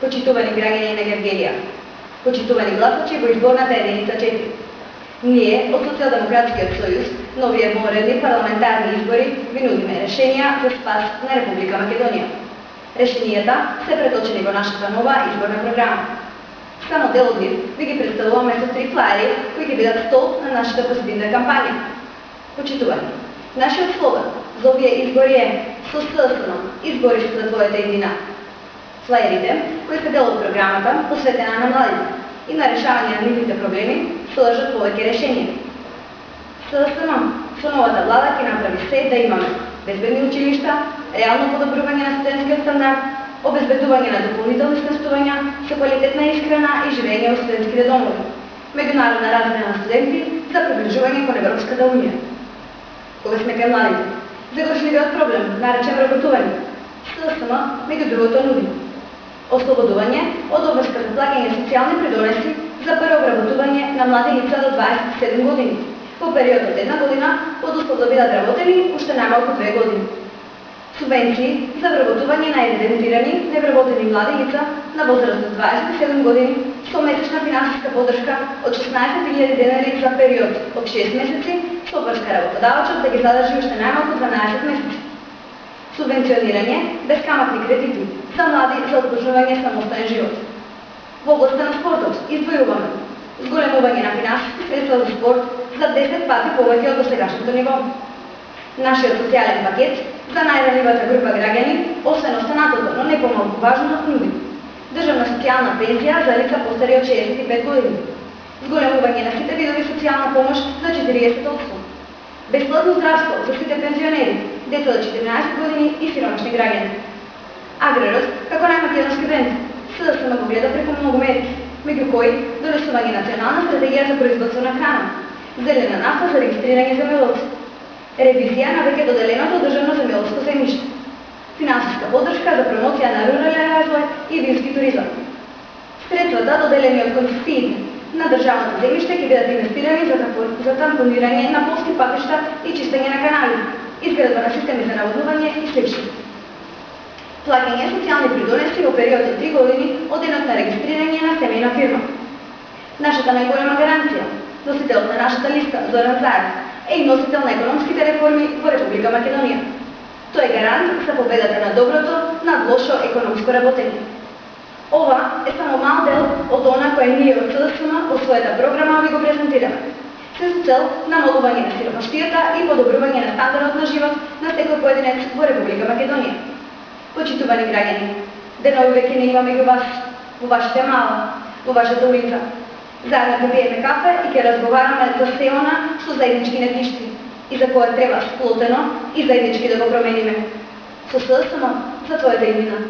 Почитувани граѓани на Гевгелија, почитувани гласачи во изборната единица 4. Ние, од Социјалдемократскиот сојуз, на овие воредни парламентарни избори, ви нудиме решенија за спас на Република Македонија. Решенијата се преточени во нашата нова изборна програма. Само дел од нив ви ги представуваме со 3 флаери кои ќе бидат столб на нашата позитивна кампања. Почитувани, нашиот слоган за овие избори е "Со СДСМ избориш за твојата иднина". Флаерите, кои се дел од програмата, посветена на младите и на решавање на нивните проблеми, содржат повеќе решенија. СДСМ со новата влада ќе направи се да имаме безбедни училишта, реално подобрување на студентскиот стандард, обезбедување на дополнителни сместувања со квалитетна исхрана и живење во студентските домови, меѓународна размена на студенти за приближување кон Европската унија. Кога сме кај младите, загрижливиот проблем, наречен вработување, СДСМ меѓу другото нуди ослободување од обврска за плаќање социјални придонеси за прво вработување на млади лица до 27 години, по период од 1 година, под услов да бидат работени уште најмалку 2 години. Субвенции за вработување на евидентирани невработени млади лица на возраст од 27 години со месечна финансиска поддршка од 16.000 денари за период од 6 месеци, со врска работодавачот да ги задржи уште најмалку 12 месеци. Субвенционирање бескаматни кредити за млади за отпочнување самостоен живот. Во областта на спортот издвојуваме зголемување на финансиски средства за спорт за 10 пати повеќе од досегашното ниво. Нашиот социјален пакет за најранливата група граѓани, освен останатото, но не помалку важно, нуди државна социјална пензија за лица постари од 65 години, зголемување на сите видови социјална помош за 40%, бесплатно здравство за сите пензионери, деца до 14 години и сиромашни граѓани. Аграрот, како најмакедонски бренд, СДСМ го гледа преку многу мерки, меѓу кои донесување национална стратегија за производство на храна, зелена нафта за регистрирање земјоделци, ревизија на веќе доделеното државно земјоделско земјиште, финансиска поддршка за промоција на рурален развој и вински туризам. Средствата доделени од концесиите на државното земјиште ќе бидат инвестирани за тампонирање на полски патишта и чистење на канали, изградба на системи за наводнување и слични. Плаќање социјални придонеси во период од 3 години од денот на регистрирање на семејна фирма. Нашата најголема гаранција, носител на нашата листа Зоран Заев, е и носител на економските реформи во Република Македонија. Тој е гарант за победата на доброто над лошо економско работење. Ова е само мал дел од она кое ние од СДСМ во својата програма ви го презентираме, се со цел намалување на сиромаштијата и подобрување на стандардот на живот на секој поединец во Република Македонија. Почитувани граѓани, денови веќе не имаме меѓу вас, во вашите мала, во вашата улица. Заедно ќе пиеме кафе и ќе разговараме за се она што заеднички не тишти и за кое треба сплотено и заеднички да го промениме. Со СДСМ за твојата иднина.